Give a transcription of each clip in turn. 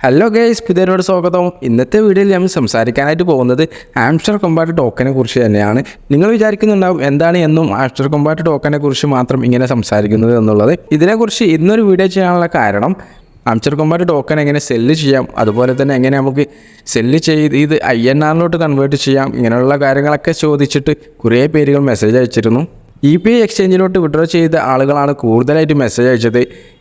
Hello guys, പുതിയൊരു സ്വാഗതം. ഇന്നത്തെ വീഡിയോയിൽ നമ്മൾ സംസാരിക്കാനായിട്ട് പോകുന്നത് ആംസ്റ്റർ കൊമ്പാറ്റ് ടോക്കനെ കുറിച്ച് തന്നെയാണ്. നിങ്ങൾ വിചാരിക്കുന്നുണ്ടാവും എന്താണ് എന്നും ആംസ്റ്റർ കൊമ്പാറ്റ് ടോക്കനെ കുറിച്ച് മാത്രം ഇങ്ങനെ സംസാരിക്കുന്നത് എന്നുള്ളത്. ഇതിനെക്കുറിച്ച് ഇന്നൊരു വീഡിയോ ചെയ്യാനുള്ള കാരണം ആംസ്റ്റർ കൊമ്പാറ്റ് ടോക്കൻ എങ്ങനെ സെല്ല് ചെയ്യാം, അതുപോലെ തന്നെ എങ്ങനെ നമുക്ക് സെല്ല് ചെയ്ത് ഇത് INR കൺവേർട്ട് ചെയ്യാം, ഇങ്ങനെയുള്ള കാര്യങ്ങളൊക്കെ ചോദിച്ചിട്ട് കുറേ പേരുകൾ മെസ്സേജ് അയച്ചിരുന്നു. EPI എക്സ്ചേഞ്ചിലോട്ട് വിഡ്രോ ചെയ്ത ആളുകളാണ് കൂടുതലായിട്ട് മെസ്സേജ് അയച്ചത്.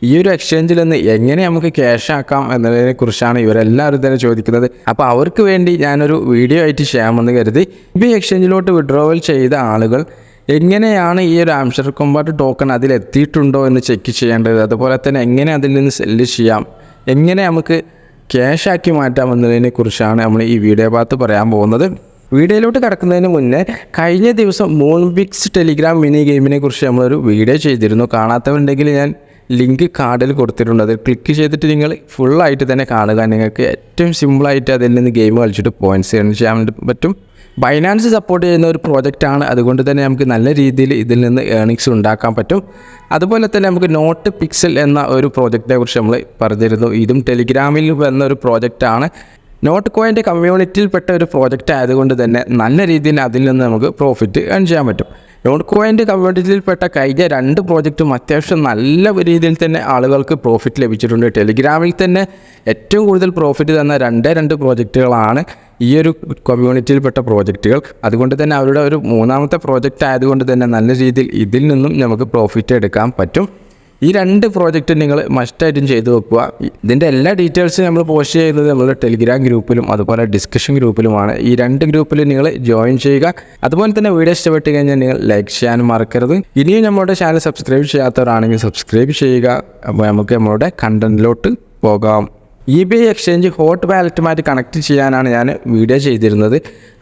ഈ ഒരു എക്സ്ചേഞ്ചിൽ നിന്ന് എങ്ങനെ നമുക്ക് ക്യാഷ് ആക്കാം എന്നതിനെ കുറിച്ചാണ് ഇവരെല്ലാവരും തന്നെ ചോദിക്കുന്നത്. അപ്പോൾ അവർക്ക് വേണ്ടി ഞാനൊരു വീഡിയോ ആയിട്ട് ചെയ്യാമെന്ന് കരുതി. EPI എക്സ്ചേഞ്ചിലോട്ട് വിഡ്രോവൽ ചെയ്ത ആളുകൾ എങ്ങനെയാണ് ഈ ഒരു ആംസ്റ്റർ കൊമ്പാറ്റ് ടോക്കൺ അതിലെത്തിയിട്ടുണ്ടോ എന്ന് ചെക്ക് ചെയ്യേണ്ടത്, അതുപോലെ തന്നെ എങ്ങനെ അതിൽ നിന്ന് സെല്ല് ചെയ്യാം, എങ്ങനെ നമുക്ക് ക്യാഷ് ആക്കി മാറ്റാം എന്നതിനെ കുറിച്ചാണ് നമ്മൾ ഈ വീഡിയോ ഭാഗത്ത് പറയാൻ പോകുന്നത്. വീഡിയോയിലോട്ട് കിടക്കുന്നതിന് മുന്നേ കഴിഞ്ഞ ദിവസം മൂൺബിക്സ് ടെലിഗ്രാം മിനി ഗെയിമിനെ കുറിച്ച് നമ്മളൊരു വീഡിയോ ചെയ്തിരുന്നു. കാണാത്തവരുണ്ടെങ്കിൽ ഞാൻ ലിങ്ക് കാർഡിൽ കൊടുത്തിട്ടുണ്ട്. അത് ക്ലിക്ക് ചെയ്തിട്ട് നിങ്ങൾ ഫുള്ളായിട്ട് തന്നെ കാണുക. നിങ്ങൾക്ക് ഏറ്റവും സിമ്പിളായിട്ട് അതിൽ നിന്ന് ഗെയിം കളിച്ചിട്ട് പോയിൻറ്റ്സ് ഏൺ ചെയ്യാൻ പറ്റും. ബൈനാൻസ് സപ്പോർട്ട് ചെയ്യുന്ന ഒരു പ്രോജക്റ്റാണ്, അതുകൊണ്ട് തന്നെ നമുക്ക് നല്ല രീതിയിൽ ഇതിൽ നിന്ന് ഏണിങ്സ് ഉണ്ടാക്കാൻ പറ്റും. അതുപോലെ തന്നെ നമുക്ക് നോട്ട് പിക്സൽ എന്ന ഒരു പ്രോജക്റ്റിനെ കുറിച്ച് നമ്മൾ പറഞ്ഞിരുന്നു. ഇതും ടെലിഗ്രാമിൽ വന്ന ഒരു പ്രോജക്റ്റാണ്. നോട്ട് കോയിൻ്റെ കമ്മ്യൂണിറ്റിയിൽപ്പെട്ട ഒരു പ്രോജക്റ്റ് ആയതുകൊണ്ട് തന്നെ നല്ല രീതിയിൽ അതിൽ നിന്ന് നമുക്ക് പ്രോഫിറ്റ് ഏൺ ചെയ്യാൻ പറ്റും. നോട്ട് കോയിൻ്റെ കമ്മ്യൂണിറ്റിയിൽപ്പെട്ട കഴിഞ്ഞ 2 പ്രോജക്റ്റും അത്യാവശ്യം നല്ല രീതിയിൽ തന്നെ ആളുകൾക്ക് പ്രോഫിറ്റ് ലഭിച്ചിട്ടുണ്ട്. ടെലിഗ്രാമിൽ തന്നെ ഏറ്റവും കൂടുതൽ പ്രോഫിറ്റ് തന്ന 2 പ്രോജക്റ്റുകളാണ് ഈ ഒരു കമ്മ്യൂണിറ്റിയിൽപ്പെട്ട പ്രോജക്റ്റുകൾ. അതുകൊണ്ട് തന്നെ അവരുടെ ഒരു 3ാമത്തെ പ്രോജക്റ്റ് ആയതുകൊണ്ട് തന്നെ നല്ല രീതിയിൽ ഇതിൽ നിന്നും നമുക്ക് പ്രോഫിറ്റ് എടുക്കാൻ പറ്റും. ഈ 2 പ്രോജക്റ്റ് നിങ്ങൾ മസ്റ്റായിട്ടും ചെയ്തു വെക്കുക. ഇതിൻ്റെ എല്ലാ ഡീറ്റെയിൽസും നമ്മൾ പോസ്റ്റ് ചെയ്യുന്നത് നമ്മുടെ ടെലിഗ്രാം ഗ്രൂപ്പിലും അതുപോലെ ഡിസ്കഷൻ ഗ്രൂപ്പിലുമാണ്. ഈ 2 ഗ്രൂപ്പിൽ നിങ്ങൾ ജോയിൻ ചെയ്യുക. അതുപോലെ തന്നെ വീഡിയോ ഇഷ്ടപ്പെട്ട് കഴിഞ്ഞാൽ നിങ്ങൾ ലൈക്ക് ചെയ്യാനും മറക്കരുത്. ഇനിയും നമ്മുടെ ചാനൽ സബ്സ്ക്രൈബ് ചെയ്യാത്തവരാണെങ്കിൽ സബ്സ്ക്രൈബ് ചെയ്യുക. അപ്പോൾ നമുക്ക് നമ്മുടെ കണ്ടന്റിലോട്ട് പോകാം. EPI എക്സ്ചേഞ്ച് ഹോട്ട് വാലറ്റുമായിട്ട് കണക്ട് ചെയ്യാനാണ് ഞാൻ വീഡിയോ ചെയ്തിരുന്നത്.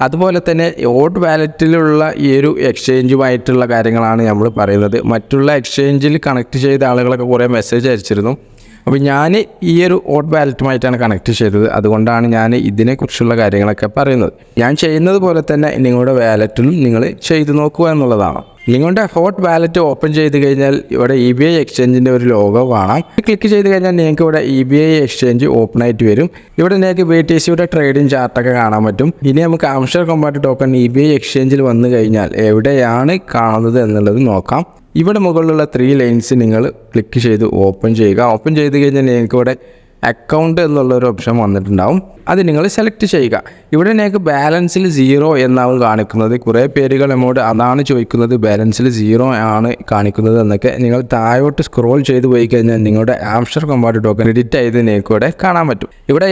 അതുപോലെ തന്നെ ഹോട്ട് വാലറ്റിലുള്ള ഈ ഒരു എക്സ്ചേഞ്ചുമായിട്ടുള്ള കാര്യങ്ങളാണ് നമ്മൾ പറയുന്നത്. മറ്റുള്ള എക്സ്ചേഞ്ചിൽ കണക്ട് ചെയ്ത ആളുകളൊക്കെ കുറേ മെസ്സേജ് അയച്ചിരുന്നു. അപ്പോൾ ഞാൻ ഈ ഒരു ഹോട്ട് വാലറ്റുമായിട്ടാണ് കണക്ട് ചെയ്തത്. അതുകൊണ്ടാണ് ഞാൻ ഇതിനെക്കുറിച്ചുള്ള കാര്യങ്ങളൊക്കെ പറയുന്നത്. ഞാൻ ചെയ്യുന്നത് പോലെ തന്നെ നിങ്ങളുടെ വാലറ്റിലും നിങ്ങൾ ചെയ്തു നോക്കുക എന്നുള്ളതാണ്. നിങ്ങളുടെ ഹോട്ട് വാലറ്റ് ഓപ്പൺ ചെയ്ത് കഴിഞ്ഞാൽ ഇവിടെ EPI എക്സ്ചേഞ്ചിൻ്റെ ഒരു ലോഗോ കാണാം. ക്ലിക്ക് ചെയ്ത് കഴിഞ്ഞാൽ നിങ്ങൾക്ക് ഇവിടെ EPI എക്സ്ചേഞ്ച് ഓപ്പൺ ആയിട്ട് വരും. ഇവിടെ നിങ്ങൾക്ക് BTCയുടെ ട്രേഡിംഗ് ചാർട്ടൊക്കെ കാണാൻ പറ്റും. ഇനി നമുക്ക് ആംസ്റ്റർ കൊമ്പാറ്റ് ടോക്കൺ EPI എക്സ്ചേഞ്ചിൽ വന്നു കഴിഞ്ഞാൽ എവിടെയാണ് കാണുന്നത് എന്നുള്ളത് നോക്കാം. ഇവിടെ മുകളിലുള്ള 3 ലൈൻസ് നിങ്ങൾ ക്ലിക്ക് ചെയ്ത് ഓപ്പൺ ചെയ്യുക. ഓപ്പൺ ചെയ്ത് കഴിഞ്ഞാൽ നിങ്ങൾക്ക് ഇവിടെ അക്കൗണ്ട് എന്നുള്ളൊരു ഓപ്ഷൻ വന്നിട്ടുണ്ടാവും. അത് നിങ്ങൾ സെലക്ട് ചെയ്യുക. ഇവിടെ നിങ്ങൾക്ക് ബാലൻസിൽ 0 എന്നാവും കാണിക്കുന്നത്. കുറേ പേരുകൾ നമ്മോട് അതാണ് ചോദിക്കുന്നത്, ബാലൻസിൽ 0 ആണ് കാണിക്കുന്നത് എന്നൊക്കെ. നിങ്ങൾ താഴോട്ട് സ്ക്രോൾ ചെയ്ത് പോയി കഴിഞ്ഞാൽ നിങ്ങളുടെ ആംസ്റ്റർ കൊമ്പാറ്റ് ടോക്കൺ ക്രെഡിറ്റ് ആയത് നിങ്ങൾക്ക് ഇവിടെ കാണാൻ പറ്റും.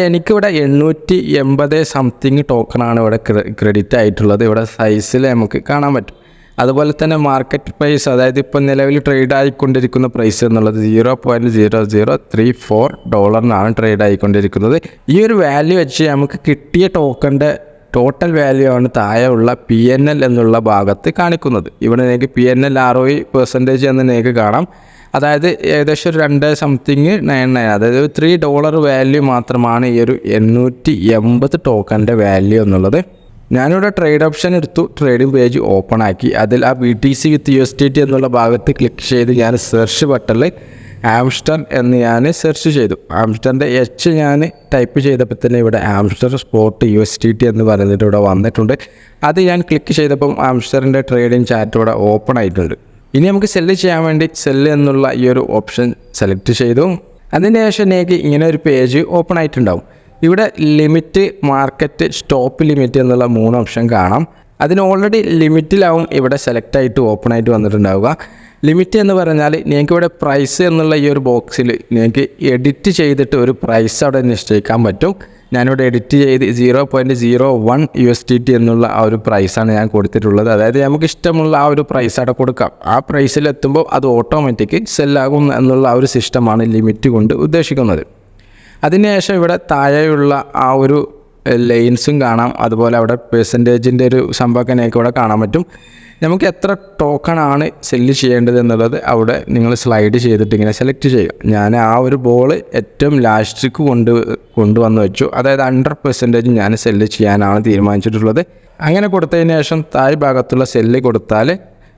എനിക്കിവിടെ 880 സംതിങ് ടോക്കണാണ് ഇവിടെ ക്രെഡിറ്റ് ആയിട്ടുള്ളത്. ഇവിടെ സൈസിൽ നമുക്ക് കാണാൻ പറ്റും. അതുപോലെ തന്നെ മാർക്കറ്റ് പ്രൈസ്, അതായത് ഇപ്പോൾ നിലവിൽ ട്രേഡ് ആയിക്കൊണ്ടിരിക്കുന്ന പ്രൈസ് എന്നുള്ളത് $0.0034 ട്രേഡ് ആയിക്കൊണ്ടിരിക്കുന്നത്. ഈ ഒരു വാല്യൂ വെച്ച് നമുക്ക് കിട്ടിയ ടോക്കണിൻ്റെ ടോട്ടൽ വാല്യൂ ആണ് താഴെയുള്ള PNL എന്നുള്ള ഭാഗത്ത് കാണിക്കുന്നത്. ഇവിടെ നിങ്ങൾക്ക് PNL ROE% എന്ന് നിങ്ങൾക്ക് കാണാം. അതായത് ഏകദേശം 2.99, അതായത് $3 വാല്യൂ മാത്രമാണ് ഈ ഒരു 880 ടോക്കണിൻ്റെ വാല്യൂ എന്നുള്ളത്. ഞാനിവിടെ ട്രേഡ് ഓപ്ഷൻ എടുത്തു, ട്രേഡിംഗ് പേജ് ഓപ്പൺ ആക്കി. അതിൽ ആ BTC വിത്ത് USDT എന്നുള്ള ഭാഗത്ത് ക്ലിക്ക് ചെയ്ത് ഞാൻ സെർച്ച് ബട്ടണിൽ ആംസ്റ്റർ എന്ന് ഞാൻ സെർച്ച് ചെയ്തു. ആംസ്റ്ററിൻ്റെ H ഞാൻ ടൈപ്പ് ചെയ്തപ്പോൾ തന്നെ ഇവിടെ ആംസ്റ്റർ സ്പോട്ട് USDT എന്ന് പറയുന്നിട്ട് ഇവിടെ വന്നിട്ടുണ്ട്. അത് ഞാൻ ക്ലിക്ക് ചെയ്തപ്പം ആംസ്റ്ററിൻ്റെ ട്രേഡിംഗ് ചാറ്റ് ഇവിടെ ഓപ്പൺ ആയിട്ടുണ്ട്. ഇനി നമുക്ക് സെല്ല് ചെയ്യാൻ വേണ്ടി സെല്ല് എന്നുള്ള ഈ ഒരു ഓപ്ഷൻ സെലക്ട് ചെയ്തു. അതിന് ശേഷം എനിക്ക് ഇങ്ങനെ ഒരു പേജ് ഓപ്പൺ ആയിട്ടുണ്ടാവും. ഇവിടെ ലിമിറ്റ്, മാർക്കറ്റ്, സ്റ്റോപ്പ് ലിമിറ്റ് എന്നുള്ള 3 ഓപ്ഷൻ കാണാം. അതിന് ഓൾറെഡി ലിമിറ്റിലാവും ഇവിടെ സെലക്ട് ആയിട്ട് ഓപ്പൺ ആയിട്ട് വന്നിട്ടുണ്ടാവുക. ലിമിറ്റ് എന്ന് പറഞ്ഞാൽ നിങ്ങൾക്ക് ഇവിടെ പ്രൈസ് എന്നുള്ള ഈ ഒരു ബോക്സിൽ നിങ്ങൾക്ക് എഡിറ്റ് ചെയ്തിട്ട് ഒരു പ്രൈസ് അവിടെ നിശ്ചയിക്കാൻ പറ്റും. ഞാനിവിടെ എഡിറ്റ് ചെയ്ത് $0.01 USDT എന്നുള്ള ആ ഒരു പ്രൈസാണ് ഞാൻ കൊടുത്തിട്ടുള്ളത്. അതായത് നമുക്ക് ഇഷ്ടമുള്ള ആ ഒരു പ്രൈസ് അവിടെ കൊടുക്കാം. ആ പ്രൈസിലെത്തുമ്പോൾ അത് ഓട്ടോമാറ്റിക് സെല്ലാകും എന്നുള്ള ആ ഒരു സിസ്റ്റമാണ് ലിമിറ്റ് കൊണ്ട് ഉദ്ദേശിക്കുന്നത്. അതിനുശേഷം ഇവിടെ താഴെയുള്ള ആ ഒരു ലൈൻസും കാണാം. അതുപോലെ അവിടെ പെർസെൻറ്റേജിൻ്റെ ഒരു സംഭവമൊക്കെ നിങ്ങൾക്ക് ഇവിടെ കാണാൻ പറ്റും. നമുക്ക് എത്ര ടോക്കണാണ് സെല്ല് ചെയ്യേണ്ടത് എന്നുള്ളത് അവിടെ നിങ്ങൾ സ്ലൈഡ് ചെയ്തിട്ട് ഇങ്ങനെ സെലക്ട് ചെയ്യുക. ഞാൻ ആ ഒരു ബോൾ ഏറ്റവും ലാസ്റ്റിക്ക് കൊണ്ടുവന്ന് വെച്ചു. അതായത് 100% ഞാൻ സെല്ല് ചെയ്യാനാണ് തീരുമാനിച്ചിട്ടുള്ളത്. അങ്ങനെ കൊടുത്തതിന് ശേഷം താഴെ ഭാഗത്തുള്ള സെല്ല് കൊടുത്താൽ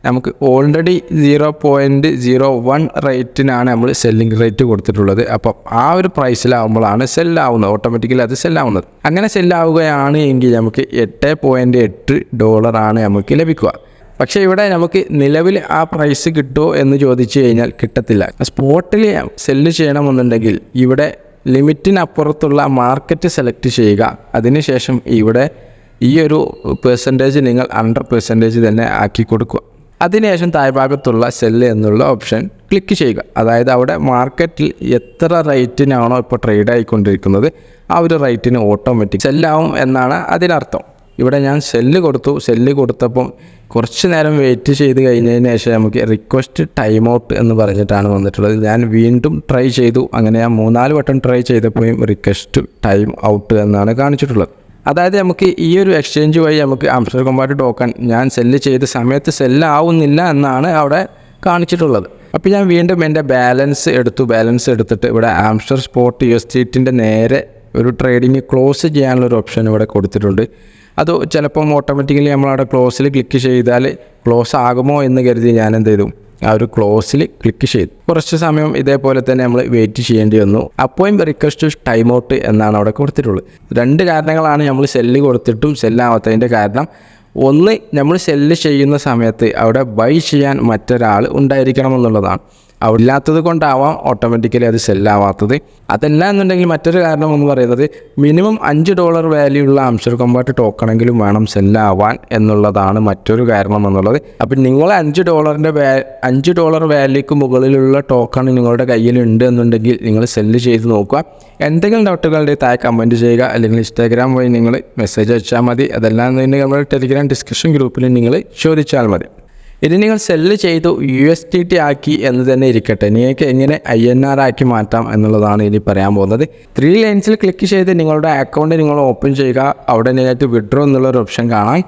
നമുക്ക് ഓൾറെഡി 0.01 റേറ്റിനാണ് നമ്മൾ സെല്ലിംഗ് റേറ്റ് കൊടുത്തിട്ടുള്ളത്. അപ്പം ആ ഒരു പ്രൈസിലാവുമ്പോഴാണ് സെല്ലാവുന്നത്, ഓട്ടോമാറ്റിക്കലി അത് സെല്ലാവുന്നത്. അങ്ങനെ സെല്ലാവുകയാണ് എങ്കിൽ നമുക്ക് $8.8 നമുക്ക് ലഭിക്കുക. പക്ഷേ ഇവിടെ നമുക്ക് നിലവിൽ ആ പ്രൈസ് കിട്ടുമോ എന്ന് ചോദിച്ചു കഴിഞ്ഞാൽ കിട്ടത്തില്ല. സ്പോട്ടിൽ സെല്ല് ചെയ്യണമെന്നുണ്ടെങ്കിൽ ഇവിടെ ലിമിറ്റിനപ്പുറത്തുള്ള മാർക്കറ്റ് സെലക്ട് ചെയ്യുക. അതിനുശേഷം ഇവിടെ ഈ ഒരു പെർസെൻറ്റേജ് നിങ്ങൾ 100% തന്നെ ആക്കി കൊടുക്കുക. അതിനുശേഷം താഴ്ഭാഗത്തുള്ള സെല്ല് എന്നുള്ള ഓപ്ഷൻ ക്ലിക്ക് ചെയ്യുക. അതായത് അവിടെ മാർക്കറ്റിൽ എത്ര റേറ്റിനാണോ ഇപ്പോൾ ട്രേഡ് ആയിക്കൊണ്ടിരിക്കുന്നത് ആ ഒരു റേറ്റിന് ഓട്ടോമാറ്റിക് സെല്ലാവും എന്നാണ് അതിനർത്ഥം. ഇവിടെ ഞാൻ സെല്ല് കൊടുത്തപ്പം കുറച്ച് നേരം വെയിറ്റ് ചെയ്ത് കഴിഞ്ഞതിന് ശേഷം നമുക്ക് റിക്വസ്റ്റ് ടൈം ഔട്ട് എന്ന് പറഞ്ഞിട്ടാണ് വന്നിട്ടുള്ളത്. ഞാൻ വീണ്ടും ട്രൈ ചെയ്തു. അങ്ങനെ ഞാൻ 3-4 വട്ടം ട്രൈ ചെയ്തപ്പോഴും റിക്വസ്റ്റ് ടൈം ഔട്ട് എന്നാണ് കാണിച്ചിട്ടുള്ളത്. അതായത് നമുക്ക് ഈ ഒരു എക്സ്ചേഞ്ച് വഴി നമുക്ക് ആംസ്റ്റർ കോംബാറ്റ് ടോക്കൺ ഞാൻ സെല്ല് ചെയ്ത സമയത്ത് സെല്ലാവുന്നില്ല എന്നാണ് അവിടെ കാണിച്ചിട്ടുള്ളത്. അപ്പോൾ ഞാൻ വീണ്ടും എൻ്റെ ബാലൻസ് എടുത്തിട്ട് ഇവിടെ ആംസ്റ്റർ സ്പോട്ട് USDTൻ്റെ നേരെ ഒരു ട്രേഡിങ് ക്ലോസ് ചെയ്യാനുള്ളൊരു ഓപ്ഷൻ ഇവിടെ കൊടുത്തിട്ടുണ്ട്. അത് ചിലപ്പം ഓട്ടോമാറ്റിക്കലി നമ്മളവിടെ ക്ലോസിൽ ക്ലിക്ക് ചെയ്താൽ ക്ലോസ് ആകുമോ എന്ന് കരുതി ഞാൻ എന്ത് ചെയ്തു, ആ ഒരു ക്ലോസിൽ ക്ലിക്ക് ചെയ്തു. കുറച്ച് സമയം ഇതേപോലെ തന്നെ നമ്മൾ വെയിറ്റ് ചെയ്യേണ്ടി വന്നു. അപ്പോഴും റിക്വസ്റ്റ് ടൈം ഔട്ട് എന്നാണ് അവിടെ കൊടുത്തിട്ടുള്ളത്. 2 കാരണങ്ങളാണ് നമ്മൾ സെല്ല് കൊടുത്തിട്ടും സെല്ലാവാത്തതിൻ്റെ കാരണം. ഒന്ന്, നമ്മൾ സെല്ല് ചെയ്യുന്ന സമയത്ത് അവിടെ ബൈ ചെയ്യാൻ മറ്റൊരാൾ ഉണ്ടായിരിക്കണം എന്നുള്ളതാണ്. അവിടെ ഇല്ലാത്തത് കൊണ്ടാവാം ഓട്ടോമാറ്റിക്കലി അത് സെല്ലാവാത്തത്. അതല്ല എന്നുണ്ടെങ്കിൽ മറ്റൊരു കാരണം എന്ന് പറയുന്നത് മിനിമം $5 വാല്യൂ ഉള്ള ആംസ്റ്റർ കോംബാറ്റ് ടോക്കണെങ്കിലും വേണം സെല്ലാവാൻ എന്നുള്ളതാണ് മറ്റൊരു കാരണം എന്നുള്ളത്. അപ്പം നിങ്ങൾ $5 വാല്യൂക്ക് മുകളിലുള്ള ടോക്കൺ നിങ്ങളുടെ കയ്യിലുണ്ട് എന്നുണ്ടെങ്കിൽ നിങ്ങൾ സെല്ല് ചെയ്ത് നോക്കുക. എന്തെങ്കിലും ഡൗട്ടുകളുടെ താഴെ കമൻറ്റ് ചെയ്യുക, അല്ലെങ്കിൽ ഇൻസ്റ്റാഗ്രാം വഴി നിങ്ങൾ മെസ്സേജ് അയച്ചാൽ മതി. അതല്ല എന്നുണ്ടെങ്കിൽ നമ്മുടെ ടെലിഗ്രാം ഡിസ്കഷൻ ഗ്രൂപ്പിൽ നിങ്ങൾ ചോദിച്ചാൽ മതി. ഇനി നിങ്ങൾ സെല്ല് ചെയ്തു USDT ആക്കി എന്ന് തന്നെ ഇരിക്കട്ടെ, നിങ്ങൾക്ക് എങ്ങനെ INR ആക്കി മാറ്റാം എന്നുള്ളതാണ് ഇനി പറയാൻ പോകുന്നത്. 3 ലൈൻസിൽ ക്ലിക്ക് ചെയ്ത് നിങ്ങളുടെ അക്കൗണ്ട് നിങ്ങൾ ഓപ്പൺ ചെയ്യുക. അവിടെ നിങ്ങൾക്ക് വിഡ്രോ എന്നുള്ളൊരു ഓപ്ഷൻ കാണാം.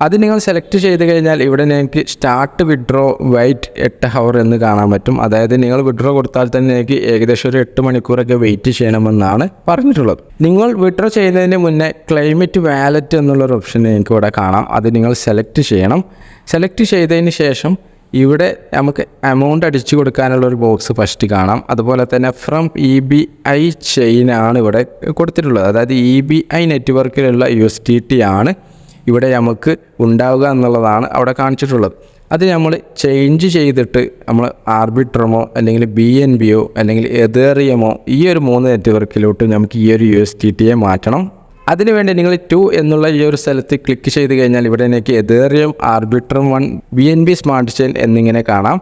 അത് നിങ്ങൾ സെലക്ട് ചെയ്ത് കഴിഞ്ഞാൽ ഇവിടെ നിങ്ങൾക്ക് സ്റ്റാർട്ട് വിഡ്രോ വെയിറ്റ് 8 ഹവർ എന്ന് കാണാൻ പറ്റും. അതായത് നിങ്ങൾ വിഡ്രോ കൊടുത്താൽ തന്നെ നിങ്ങൾക്ക് ഏകദേശം ഒരു 8 മണിക്കൂറൊക്കെ വെയിറ്റ് ചെയ്യണമെന്നാണ് പറഞ്ഞിട്ടുള്ളത്. നിങ്ങൾ വിഡ്രോ ചെയ്യുന്നതിന് മുന്നേ ക്ലെയിമിറ്റ് വാലറ്റ് എന്നുള്ളൊരു ഓപ്ഷൻ നിങ്ങൾക്ക് ഇവിടെ കാണാം. അത് നിങ്ങൾ സെലക്ട് ചെയ്യണം. സെലക്ട് ചെയ്തതിന് ശേഷം ഇവിടെ നമുക്ക് എമൗണ്ട് അടിച്ചു കൊടുക്കാനുള്ളൊരു ബോക്സ് ഫസ്റ്റ് കാണാം. അതുപോലെ തന്നെ ഫ്രം EBI ചെയിനാണ് ഇവിടെ കൊടുത്തിട്ടുള്ളത്. അതായത് EBI നെറ്റ്വർക്കിലുള്ള USDT ആണ് ഇവിടെ നമുക്ക് ഉണ്ടാവുക എന്നുള്ളതാണ് അവിടെ കാണിച്ചിട്ടുള്ളത്. അത് നമ്മൾ ചേഞ്ച് ചെയ്തിട്ട് നമ്മൾ ആർബിട്രമോ അല്ലെങ്കിൽ BNBയോ അല്ലെങ്കിൽ എതേറിയമോ ഈ ഒരു 3 നെറ്റ്വർക്കിലോട്ട് നമുക്ക് ഈ ഒരു USDTയെ മാറ്റണം. അതിനുവേണ്ടി നിങ്ങൾ 2 എന്നുള്ള ഈ ഒരു സ്ഥലത്ത് ക്ലിക്ക് ചെയ്ത് കഴിഞ്ഞാൽ ഇവിടെ എനിക്ക് എതേറിയം, ആർബിട്രം 1, BNB സ്മാർട്ട് ചെയിൻ എന്നിങ്ങനെ കാണാം.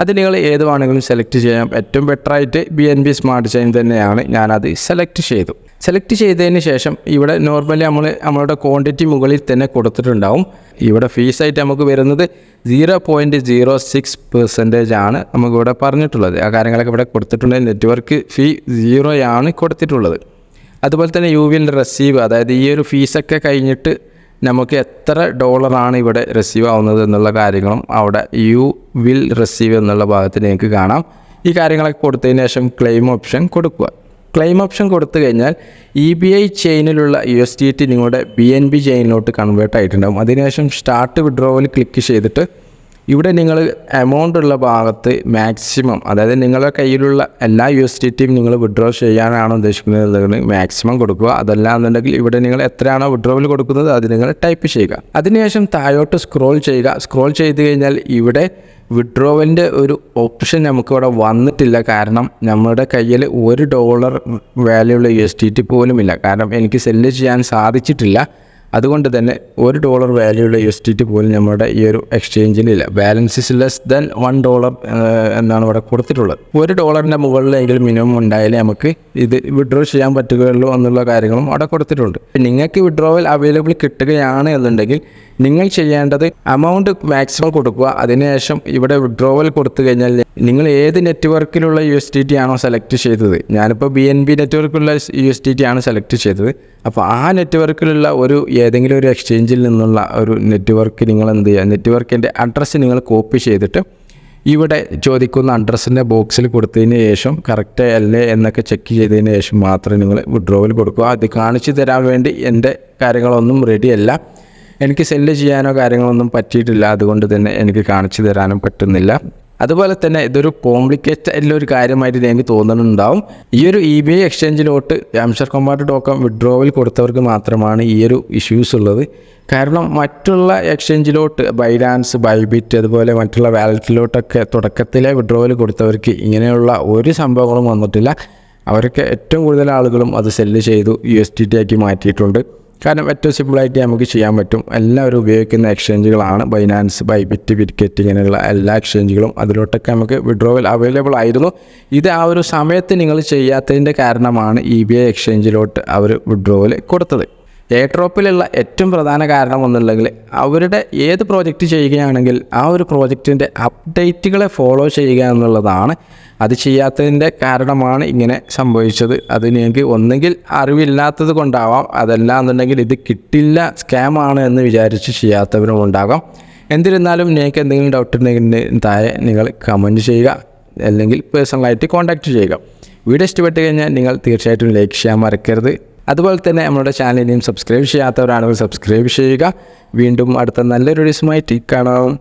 അത് നിങ്ങൾ ഏത് വേണമെങ്കിലും സെലക്ട് ചെയ്യാം. ഏറ്റവും ബെറ്ററായിട്ട് BNB സ്മാർട്ട് ചെയിൻ തന്നെയാണ്. ഞാനത് സെലക്ട് ചെയ്തു. സെലക്ട് ചെയ്തതിന് ശേഷം ഇവിടെ നോർമലി നമ്മളുടെ ക്വാണ്ടിറ്റി മുകളിൽ തന്നെ കൊടുത്തിട്ടുണ്ടാവും. ഇവിടെ ഫീസായിട്ട് നമുക്ക് വരുന്നത് 0.06% ആണ് നമുക്കിവിടെ പറഞ്ഞിട്ടുള്ളത്. ആ കാര്യങ്ങളൊക്കെ ഇവിടെ കൊടുത്തിട്ടുണ്ട്. നെറ്റ്വർക്ക് ഫീ 0 കൊടുത്തിട്ടുള്ളത്. അതുപോലെ തന്നെ യു വിൽ റിസീവ്, അതായത് ഈ ഒരു ഫീസൊക്കെ കഴിഞ്ഞിട്ട് നമുക്ക് എത്ര ഡോളറാണ് ഇവിടെ റിസീവ് ആവുന്നത് എന്നുള്ള കാര്യങ്ങളും അവിടെ യു വിൽ റിസീവ് എന്നുള്ള ഭാഗത്ത് നിങ്ങൾക്ക് കാണാം. ഈ കാര്യങ്ങളൊക്കെ കൊടുത്തതിന് ശേഷം ക്ലെയിം ഓപ്ഷൻ കൊടുക്കുക. ക്ലെയിം ഓപ്ഷൻ കൊടുത്തു കഴിഞ്ഞാൽ EBI ചെയിനിലുള്ള USDT നിങ്ങളുടെ BNB ചെയിനിലോട്ട് കൺവേർട്ട് ആയിട്ടുണ്ടാകും. അതിനുശേഷം സ്റ്റാർട്ട് വിഡ്രോവൽ ക്ലിക്ക് ചെയ്തിട്ട് ഇവിടെ നിങ്ങൾ എമൗണ്ട് ഉള്ള ഭാഗത്ത് മാക്സിമം, അതായത് നിങ്ങളുടെ കയ്യിലുള്ള എല്ലാ USDTയും നിങ്ങൾ വിഡ്രോ ചെയ്യാനാണോ ഉദ്ദേശിക്കുന്നത് മാക്സിമം കൊടുക്കുക. അതല്ല എന്നുണ്ടെങ്കിൽ ഇവിടെ നിങ്ങൾ എത്രയാണോ വിഡ്രോവൽ കൊടുക്കുന്നത് അത് നിങ്ങൾ ടൈപ്പ് ചെയ്യുക. അതിനുശേഷം താഴോട്ട് സ്ക്രോൾ ചെയ്യുക. സ്ക്രോൾ ചെയ്ത് കഴിഞ്ഞാൽ ഇവിടെ വിഡ്രോവലിൻ്റെ ഒരു ഓപ്ഷൻ നമുക്കിവിടെ വന്നിട്ടില്ല. കാരണം നമ്മുടെ കയ്യിൽ $1 വാല്യൂ ഉള്ള USDT പോലുമില്ല. കാരണം എനിക്ക് സെല്ല് ചെയ്യാൻ സാധിച്ചിട്ടില്ല. അതുകൊണ്ട് തന്നെ $1 വാല്യൂ ഉള്ള USDT പോലും നമ്മുടെ ഈ ഒരു എക്സ്ചേഞ്ചിലില്ല. ബാലൻസ് ഇസ് ലെസ് ദാൻ $1 എന്നാണ് ഇവിടെ കൊടുത്തിട്ടുള്ളത്. $1 മുകളിലെങ്കിലും മിനിമം ഉണ്ടായാലേ നമുക്ക് ഇത് വിഡ്രോ ചെയ്യാൻ പറ്റുകയുള്ളൂ എന്നുള്ള കാര്യങ്ങളും അവിടെ കൊടുത്തിട്ടുണ്ട്. നിങ്ങൾക്ക് വിഡ്രോവൽ അവൈലബിൾ കിട്ടുകയാണ് എന്നുണ്ടെങ്കിൽ നിങ്ങൾ ചെയ്യേണ്ടത് എമൗണ്ട് മാക്സിമം കൊടുക്കുക. അതിനുശേഷം ഇവിടെ വിഡ്രോവൽ കൊടുത്തു കഴിഞ്ഞാൽ നിങ്ങൾ ഏത് നെറ്റ്വർക്കിലുള്ള USDT ആണോ സെലക്ട് ചെയ്തത്, ഞാനിപ്പോൾ BNB നെറ്റ്വർക്കുള്ള USDT ആണ് സെലക്ട് ചെയ്തത്. അപ്പോൾ ആ നെറ്റ്വർക്കിലുള്ള ഏതെങ്കിലും ഒരു എക്സ്ചേഞ്ചിൽ നിന്നുള്ള ഒരു നെറ്റ്വർക്ക് നിങ്ങൾ എന്ത് ചെയ്യുക, നെറ്റ്വർക്കിൻ്റെ അഡ്രസ്സ് നിങ്ങൾ കോപ്പി ചെയ്തിട്ട് ഇവിടെ ചോദിക്കുന്ന അഡ്രസ്സിൻ്റെ ബോക്സിൽ കൊടുത്തതിന് ശേഷം കറക്റ്റ് അല്ലേ എന്നൊക്കെ ചെക്ക് ചെയ്തതിന് ശേഷം മാത്രമേ നിങ്ങൾ വിഡ്രോവൽ കൊടുക്കുക. അത് കാണിച്ചു തരാൻ വേണ്ടി എൻ്റെ കാര്യങ്ങളൊന്നും റെഡിയല്ല. എനിക്ക് സെല്ല് ചെയ്യാനോ കാര്യങ്ങളൊന്നും പറ്റിയിട്ടില്ല. അതുകൊണ്ട് തന്നെ എനിക്ക് കാണിച്ചു തരാനും പറ്റുന്നില്ല. അതുപോലെ തന്നെ ഇതൊരു കോംപ്ലിക്കേറ്റഡ് ആയിട്ടുള്ള ഒരു കാര്യമായിട്ട് എനിക്ക് തോന്നുന്നുണ്ടാവും. ഈ ഒരു eBay എക്സ്ചേഞ്ചിലോട്ട് ആംസ്റ്റർ കോമ്പാറ്റ് ടോക്കൺ വിഡ്രോവൽ കൊടുത്തവർക്ക് മാത്രമാണ് ഈ ഒരു ഇഷ്യൂസ് ഉള്ളത്. കാരണം മറ്റുള്ള എക്സ്ചേഞ്ചിലോട്ട് ബൈനാൻസ്, ബൈബിറ്റ് അതുപോലെ മറ്റുള്ള വാലറ്റിലോട്ടൊക്കെ തുടക്കത്തിലെ വിഡ്രോവൽ കൊടുത്തവർക്ക് ഇങ്ങനെയുള്ള ഒരു സംഭവങ്ങളും വന്നിട്ടില്ല. അവരൊക്കെ ഏറ്റവും കൂടുതൽ ആളുകളും അത് സെല്ല് ചെയ്തു USDT ആക്കി മാറ്റിയിട്ടുണ്ട്. കാരണം ഏറ്റവും സിമ്പിളായിട്ട് നമുക്ക് ചെയ്യാൻ പറ്റും. എല്ലാവരും ഉപയോഗിക്കുന്ന എക്സ്ചേഞ്ചുകളാണ് ബൈനാൻസ്, ബൈബിറ്റ്, ബിറ്റ്ഗെറ്റ് ഇങ്ങനെയുള്ള എല്ലാ എക്സ്ചേഞ്ചുകളും. അതിലോട്ടൊക്കെ നമുക്ക് വിഡ്രോവൽ അവൈലബിൾ ആയിരുന്നു. ഇത് ആ ഒരു സമയത്ത് നിങ്ങൾ ചെയ്യാത്തതിൻ്റെ കാരണമാണ് eBay എക്സ്ചേഞ്ചിലോട്ട് അവർ വിഡ്രോവൽ കൊടുത്തത്. എയർ ഡ്രോപ്പിലുള്ള ഏറ്റവും പ്രധാന കാരണം എന്നുണ്ടെങ്കിൽ അവരുടെ ഏത് പ്രോജക്റ്റ് ചെയ്യുകയാണെങ്കിൽ ആ ഒരു പ്രോജക്റ്റിൻ്റെ അപ്ഡേറ്റുകളെ ഫോളോ ചെയ്യുക എന്നുള്ളതാണ്. അത് ചെയ്യാത്തതിൻ്റെ കാരണമാണ് ഇങ്ങനെ സംഭവിച്ചത്. അത് നിങ്ങൾക്ക് ഒന്നെങ്കിൽ അറിവില്ലാത്തത് കൊണ്ടാവാം, അതല്ല എന്നുണ്ടെങ്കിൽ ഇത് കിട്ടില്ല, സ്കാമാണ് എന്ന് വിചാരിച്ച് ചെയ്യാത്തവരും ഉണ്ടാകാം. എന്നിരുന്നാലും നിങ്ങൾക്ക് എന്തെങ്കിലും ഡൗട്ട് ഉണ്ടെങ്കിൽ താഴെ നിങ്ങൾ കമൻറ്റ് ചെയ്യുക, അല്ലെങ്കിൽ പേഴ്സണലായിട്ട് കോൺടാക്റ്റ് ചെയ്യുക. വീഡിയോ ഇഷ്ടപ്പെട്ട് കഴിഞ്ഞാൽ നിങ്ങൾ തീർച്ചയായിട്ടും ലൈക്ക് ചെയ്യാൻ മറക്കരുത്. അതുപോലെ തന്നെ നമ്മുടെ ചാനലിനെയും സബ്സ്ക്രൈബ് ചെയ്യാത്തവരാണെങ്കിൽ സബ്സ്ക്രൈബ് ചെയ്യുക. വീണ്ടും അടുത്ത നല്ലൊരു വീഡിയോസുമായി കാണാം.